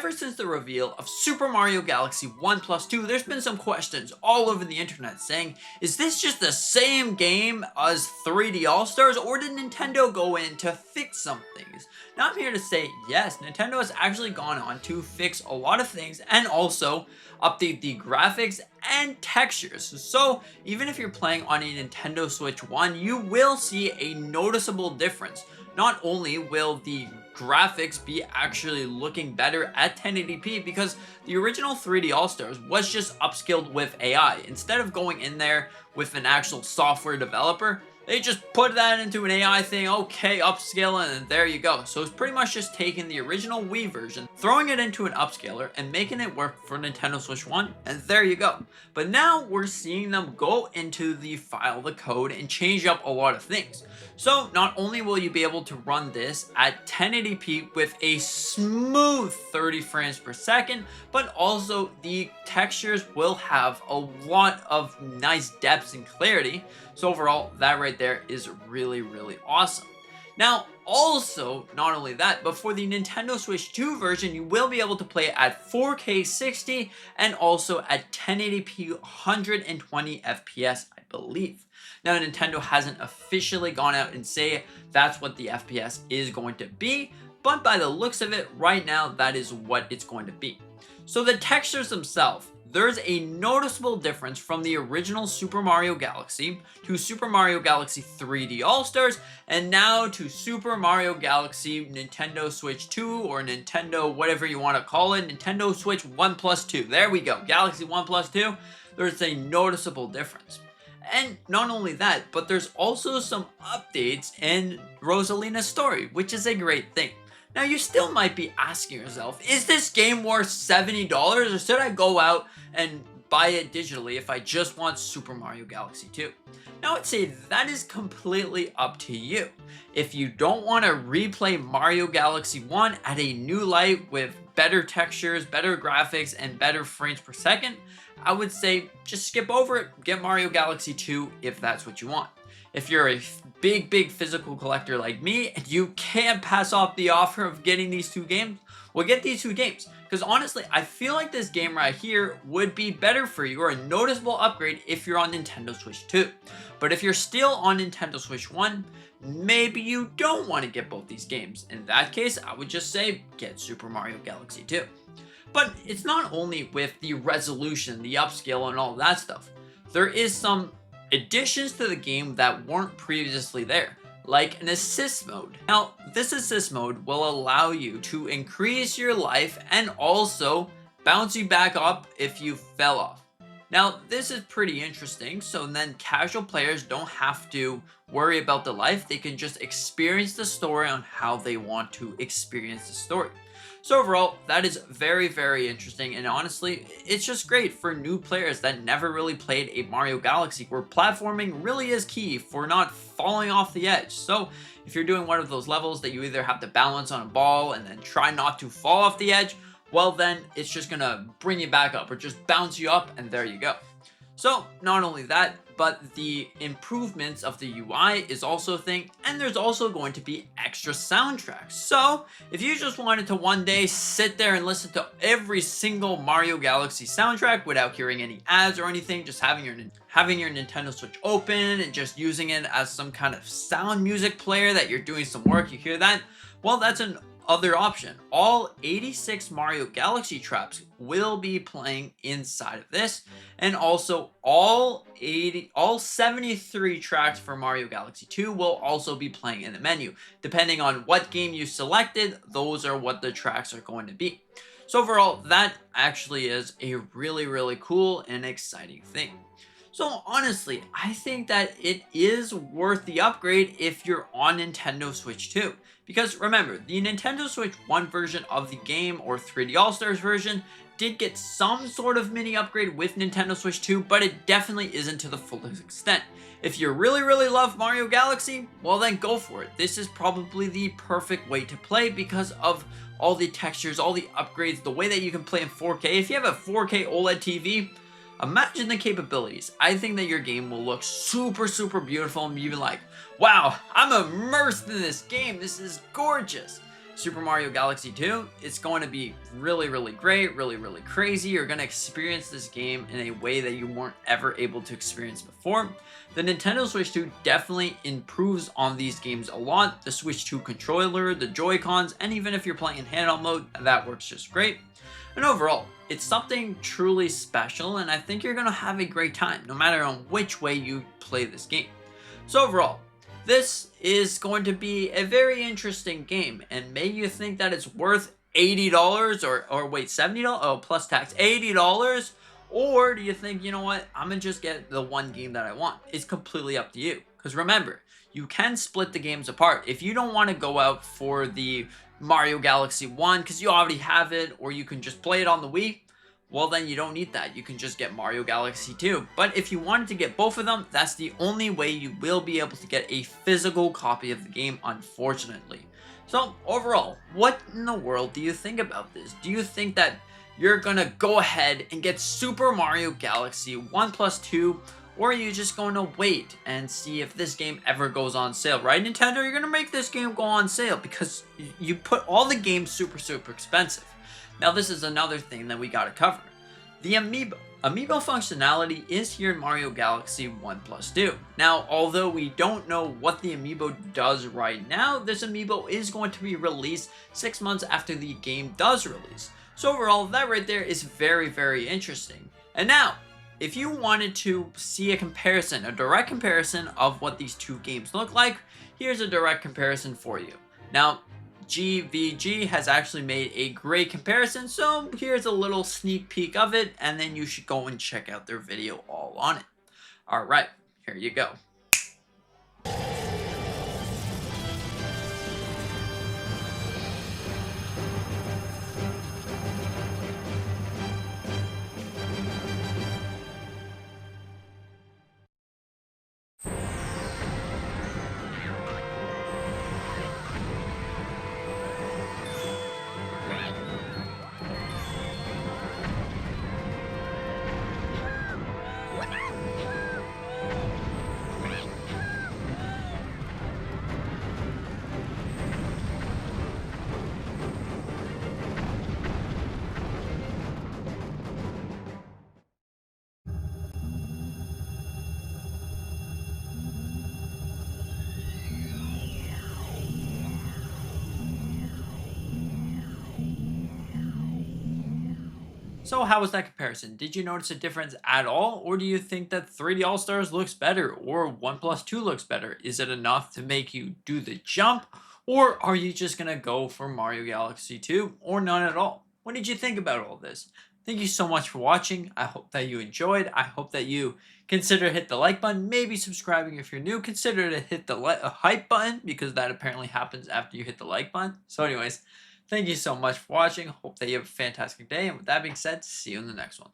ever since the reveal of Super Mario Galaxy 1 plus 2, there's been some questions all over the internet saying, is this just the same game as 3D All-Stars, or did Nintendo go in to fix some things? Now I'm here to say yes, Nintendo has actually gone on to fix a lot of things and also update the graphics and textures. So even if you're playing on a Nintendo Switch 1, you will see a noticeable difference. Not only will the graphics be actually looking better at 1080p, because the original 3D All-Stars was just upscaled with AI. Instead of going in there with an actual software developer, they just put that into an AI thing, okay, upscale, and there you go. So it's pretty much just taking the original Wii version, throwing it into an upscaler, and making it work for Nintendo Switch 1, and there you go. But now we're seeing them go into the file, the code, and change up a lot of things. So not only will you be able to run this at 1080p with a smooth 30 frames per second, but also the textures will have a lot of nice depths and clarity. So overall, that right there is really, really awesome. Now, also, not only that, but for the Nintendo Switch 2 version, you will be able to play it at 4K 60 and also at 1080p 120 FPS, I believe. Now, Nintendo hasn't officially gone out and say that's what the FPS is going to be, but by the looks of it, right now, that is what it's going to be. So the textures themselves, there's a noticeable difference from the original Super Mario Galaxy to Super Mario Galaxy 3D All-Stars, and now to Super Mario Galaxy Nintendo Switch 2, or Nintendo whatever you want to call it, Nintendo Switch 1 plus 2. There we go, Galaxy 1 plus 2. There's a noticeable difference. And not only that, but there's also some updates in Rosalina's story, which is a great thing. Now, you still might be asking yourself, is this game worth $70, or should I go out and buy it digitally if I just want Super Mario Galaxy 2? Now, I'd say that is completely up to you. If you don't want to replay Mario Galaxy 1 at a new light with better textures, better graphics, and better frames per second, I would say just skip over it, get Mario Galaxy 2 if that's what you want. If you're a big physical collector like me and you can't pass off the offer of getting these two games, well, get these two games. Because honestly, I feel like this game right here would be better for you, or a noticeable upgrade if you're on Nintendo Switch 2. But if you're still on Nintendo Switch 1, maybe you don't want to get both these games. In that case, I would just say get Super Mario Galaxy 2. But it's not only with the resolution, the upscale, and all that stuff. There is some additions to the game that weren't previously there, like an assist mode. Now, this assist mode will allow you to increase your life and also bounce you back up if you fell off. Now, this is pretty interesting, so then casual players don't have to worry about the life. They can just experience the story on how they want to experience the story. So overall, that is very interesting, and honestly, it's just great for new players that never really played a Mario Galaxy, where platforming really is key for not falling off the edge. So if you're doing one of those levels that you either have to balance on a ball and then try not to fall off the edge, well then it's just gonna bring you back up, or just bounce you up, and there you go. So not only that, but the improvements of the UI is also a thing, and there's also going to be extra soundtracks. So if you just wanted to one day sit there and listen to every single Mario Galaxy soundtrack without hearing any ads or anything, just having your Nintendo Switch open and just using it as some kind of sound music player that you're doing some work, you hear that? Well, that's an other option. All 86 Mario Galaxy tracks will be playing inside of this, and also all 73 tracks for Mario Galaxy 2 will also be playing in the menu. Depending on what game you selected, those are what the tracks are going to be. So overall, that actually is a really cool and exciting thing. So honestly, I think that it is worth the upgrade if you're on Nintendo Switch 2. Because remember, the Nintendo Switch 1 version of the game, or 3D All-Stars version, did get some sort of mini upgrade with Nintendo Switch 2, but it definitely isn't to the fullest extent. If you really love Mario Galaxy, well then go for it. This is probably the perfect way to play because of all the textures, all the upgrades, the way that you can play in 4K. If you have a 4K OLED TV, imagine the capabilities. I think that your game will look super beautiful, and you'll be like, wow, I'm immersed in this game. This is gorgeous. Super Mario Galaxy 2, it's going to be really, really great, really, really crazy. You're going to experience this game in a way that you weren't ever able to experience before. The Nintendo Switch 2 definitely improves on these games a lot. The Switch 2 controller, the Joy-Cons, and even if you're playing in handheld mode, that works just great. And overall, it's something truly special, and I think you're going to have a great time, no matter on which way you play this game. So overall, this is going to be a very interesting game, and may you think that it's worth $80 or wait, $70? Oh, plus tax, $80? Or do you think, you know what, I'm gonna just get the one game that I want? It's completely up to you. Because remember, you can split the games apart. If you don't want to go out for the Mario Galaxy 1 because you already have it, or you can just play it on the Wii, well then you don't need that. You can just get Mario Galaxy 2. But if you wanted to get both of them, that's the only way you will be able to get a physical copy of the game, unfortunately. So overall, what in the world do you think about this? Do you think that you're gonna go ahead and get Super Mario Galaxy 1 plus 2, or are you just going to wait and see if this game ever goes on sale? Right, Nintendo? You're going to make this game go on sale because you put all the games super expensive. Now, this is another thing that we got to cover. The Amiibo. Amiibo functionality is here in Mario Galaxy 1 plus 2. Now, although we don't know what the Amiibo does right now, this Amiibo is going to be released 6 months after the game does release. So overall, that right there is very interesting. And now, if you wanted to see a comparison, a direct comparison of what these two games look like, here's a direct comparison for you. Now, GVG has actually made a great comparison, so here's a little sneak peek of it, and then you should go and check out their video all on it. Alright, here you go. So how was that comparison? Did you notice a difference at all? Or do you think that 3D All-Stars looks better or 1 plus 2 looks better? Is it enough to make you do the jump? Or are you just gonna go for Mario Galaxy 2 or none at all? What did you think about all this? Thank you so much for watching. I hope that you enjoyed. I hope that you consider hit the like button, maybe subscribing if you're new. Consider to hit the hype button because that apparently happens after you hit the like button. So anyways, thank you so much for watching. Hope that you have a fantastic day. And with that being said, see you in the next one.